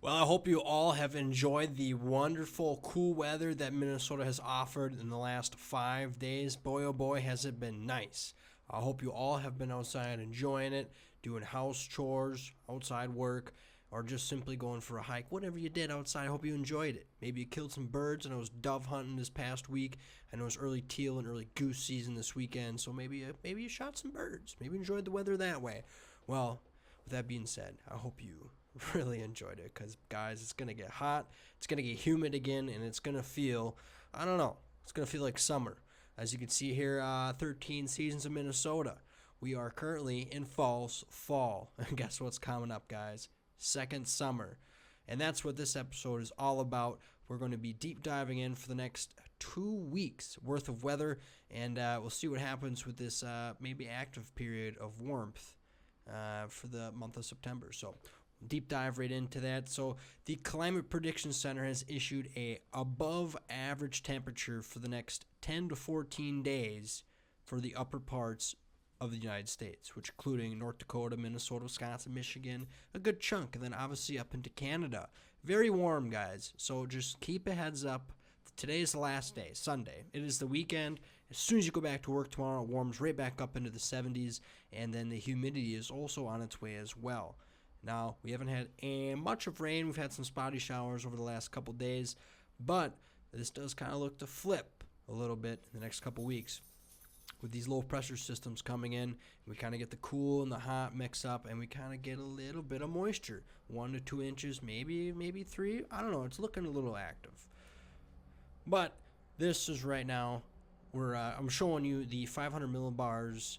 Well, I hope you all have enjoyed the wonderful, cool weather that Minnesota has offered in the last 5 days. Boy, oh boy, has it been nice. I hope you all have been outside enjoying it, doing house chores, outside work, or just simply going for a hike. Whatever you did outside, I hope you enjoyed it. Maybe you killed some birds. I was dove hunting this past week. I know it's early teal and early goose season this weekend, so maybe you shot some birds. Maybe enjoyed the weather that way. Well, with that being said, I hope you really enjoyed it because, guys, it's going to get hot, it's going to get humid again, and it's going to feel, I don't know, it's going to feel like summer. As you can see here, 13 seasons of Minnesota. We are currently in fall. And guess what's coming up, guys? Second summer. And that's what this episode is all about. We're going to be deep diving in for the next 2 weeks worth of weather, and we'll see what happens with this maybe active period of warmth for the month of September. So deep dive right into that. So the Climate Prediction Center has issued a above average temperature for the next 10 to 14 days for the upper parts of the United States, which including North Dakota, Minnesota, Wisconsin, Michigan, a good chunk, and then obviously up into Canada. Very warm, guys. So just keep a heads up. Today is the last day, Sunday. It is the weekend. As soon as you go back to work tomorrow, it warms right back up into the 70s, and then the humidity is also on its way as well. Now, we haven't had much of rain. We've had some spotty showers over the last couple days, but this does kind of look to flip a little bit in the next couple weeks. With these low pressure systems coming in, we kind of get the cool and the hot mix up, and we kind of get a little bit of moisture, 1 to 2 inches, maybe 3. I don't know. It's looking a little active. But this is right now. I'm showing you the 500 millibars.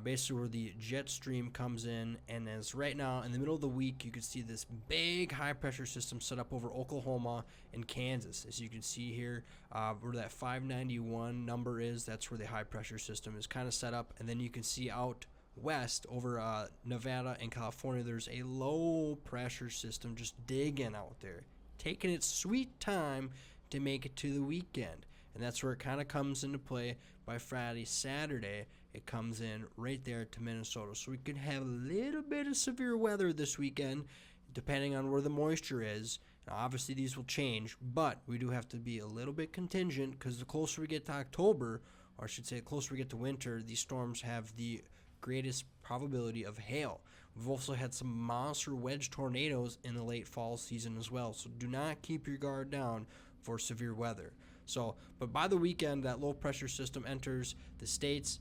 Basically where the jet stream comes in, and as right now in the middle of the week you can see this big high pressure system set up over Oklahoma and Kansas. As you can see here, where that 591 number is, that's where the high pressure system is kind of set up. And then you can see out west over Nevada and California, there's a low pressure system just digging out there, taking its sweet time to make it to the weekend. And that's where it kind of comes into play by Friday, Saturday. It comes in right there to Minnesota. So we could have a little bit of severe weather this weekend, depending on where the moisture is. Now, obviously, these will change, but we do have to be a little bit contingent because the closer we get to October, or I should say the closer we get to winter, these storms have the greatest probability of hail. We've also had some monster wedge tornadoes in the late fall season as well. So do not keep your guard down for severe weather. So, but by the weekend, that low pressure system enters the states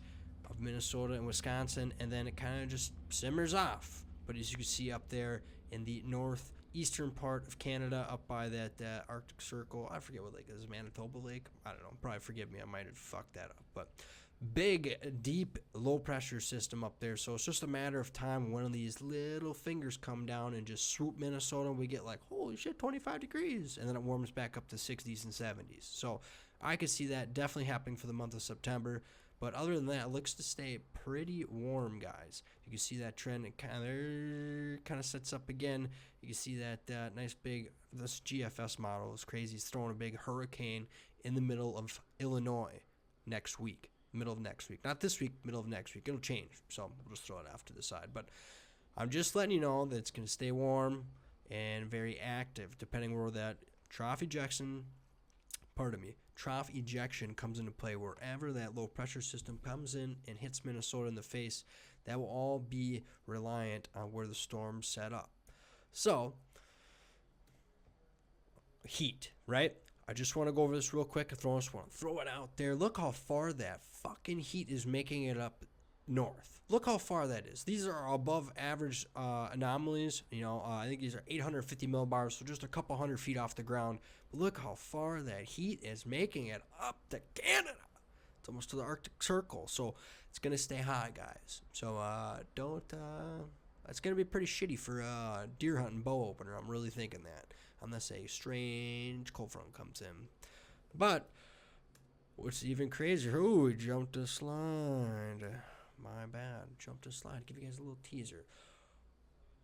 of Minnesota and Wisconsin, and then it kind of just simmers off. But as you can see up there in the northeastern part of Canada, up by that Arctic Circle, I forget what lake it is, Manitoba Lake? I don't know, probably forgive me, I might have fucked that up. But big, deep, low pressure system up there. So it's just a matter of time when one of these little fingers come down and just swoop Minnesota, and we get like, holy shit, 25 degrees. And then it warms back up to 60s and 70s. So I could see that definitely happening for the month of September. But other than that, it looks to stay pretty warm, guys. You can see that trend. It kind of sets up again. You can see that nice big, this GFS model is crazy. It's throwing a big hurricane in the middle of Illinois next week. Middle of next week. Not this week, middle of next week. It'll change. So we'll just throw it off to the side. But I'm just letting you know that it's going to stay warm and very active, depending where that trough ejection comes into play. Wherever that low pressure system comes in and hits Minnesota in the face, that will all be reliant on where the storm's set up. So, heat, right? I just want to go over this real quick and throw it out there. Look how far that fucking heat is making it up north. Look how far that is. These are above average anomalies. I think these are 850 millibars, so just a couple hundred feet off the ground. But look how far that heat is making it up to Canada. It's almost to the Arctic Circle. So it's going to stay hot, guys. So it's going to be pretty shitty for deer hunting bow opener. I'm really thinking that. Unless a strange cold front comes in. But what's even crazier, we jumped a slide. My bad. Jumped a slide. Give you guys a little teaser.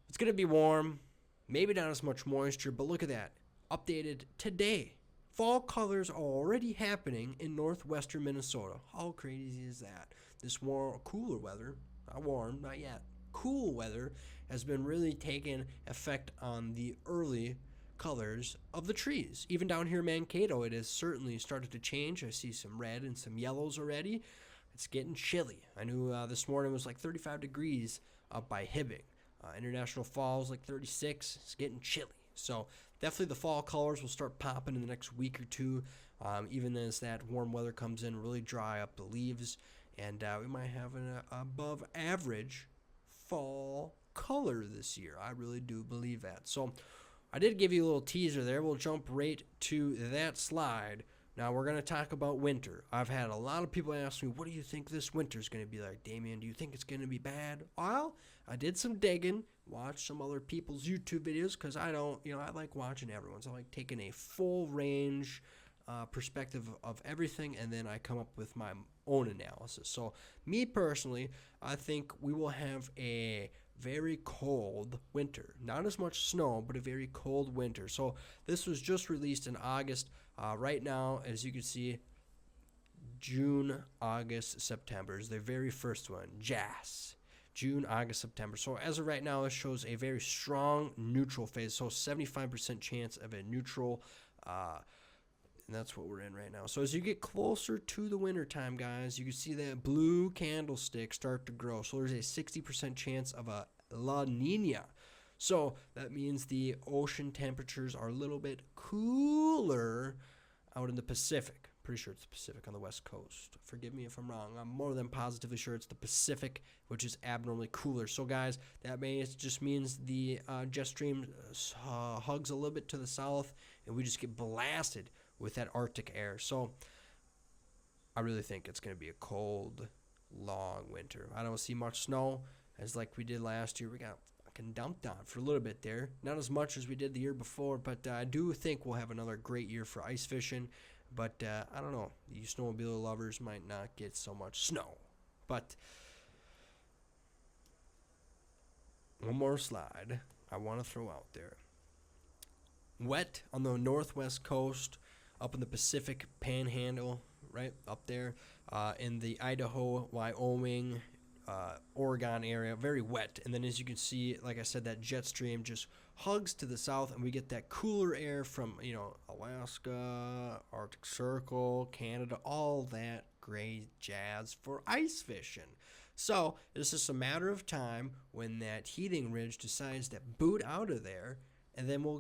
It's going to be warm. Maybe not as much moisture, but look at that. Updated today. Fall colors are already happening in northwestern Minnesota. How crazy is that? This cooler weather, not warm, not yet, cool weather has been really taking effect on the early colors of the trees. Even down here in Mankato, it has certainly started to change. I see some red and some yellows already. It's getting chilly. I knew this morning was like 35 degrees up by Hibbing. International Falls like 36. It's getting chilly. So definitely the fall colors will start popping in the next week or two, even as that warm weather comes in, really dry up the leaves. And we might have an above average fall color this year. I really do believe that. So I did give you a little teaser there. We'll jump right to that slide. Now we're going to talk about winter. I've had a lot of people ask me, what do you think this winter is going to be like, Damien? Do you think it's going to be bad? Well, I did some digging, watched some other people's YouTube videos, because I like watching everyone's. I like taking a full range perspective of everything, and then I come up with my own analysis. So me personally, I think we will have a very cold winter. Not as much snow, but a very cold winter. So this was just released in August. Right now, as you can see, June, August, September is the very first one. JAS. June, August, September. So as of right now, it shows a very strong neutral phase. So 75% chance of a neutral, and that's what we're in right now. So as you get closer to the winter time, guys, you can see that blue candlestick start to grow. So there's a 60% chance of a La Nina. So that means the ocean temperatures are a little bit cooler out in the Pacific. Pretty sure it's the Pacific on the West Coast. Forgive me if I'm wrong. I'm more than positively sure it's the Pacific, which is abnormally cooler. So, guys, that just means the jet stream hugs a little bit to the south, and we just get blasted with that Arctic air. So I really think it's going to be a cold, long winter. I don't see much snow, as like we did last year. We got fucking dumped on for a little bit there. Not as much as we did the year before, but I do think we'll have another great year for ice fishing. But I don't know. You snowmobile lovers might not get so much snow. But one more slide I want to throw out there. Wet on the northwest coast, up in the Pacific Panhandle, right up there, in the Idaho, Wyoming, Oregon area, very wet. And then as you can see, like I said, that jet stream just hugs to the south, and we get that cooler air from, Alaska, Arctic Circle, Canada, all that great jazz for ice fishing. So it's just a matter of time when that heating ridge decides to boot out of there, and then we'll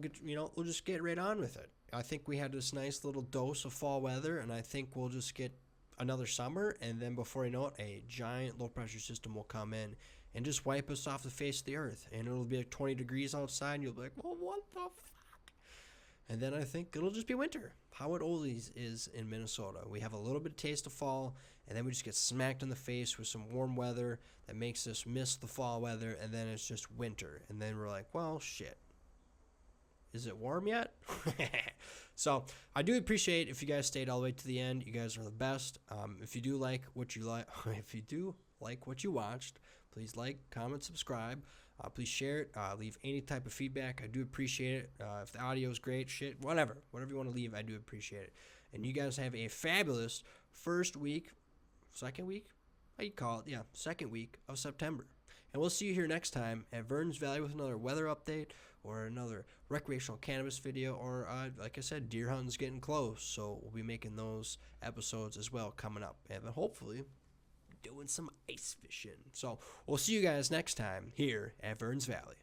just get right on with it. I think we had this nice little dose of fall weather, and I think we'll just get another summer, and then before you know it, a giant low-pressure system will come in and just wipe us off the face of the earth. And it'll be like 20 degrees outside, and you'll be like, well, what the fuck? And then I think it'll just be winter, how it always is in Minnesota. We have a little bit of taste of fall, and then we just get smacked in the face with some warm weather that makes us miss the fall weather, and then it's just winter. And then we're like, well, shit. Is it warm yet? So I do appreciate if you guys stayed all the way to the end. You guys are the best. If you do like what you watched, please like, comment, subscribe. Please share it. Leave any type of feedback. I do appreciate it. If the audio is great, whatever you want to leave, I do appreciate it. And you guys have a fabulous second week, how you call it? Yeah, second week of September. And we'll see you here next time at Vernon's Valley with another weather update or another recreational cannabis video, or like I said, deer hunting's getting close, so we'll be making those episodes as well coming up, and then hopefully doing some ice fishing. So we'll see you guys next time here at Vernon's Valley.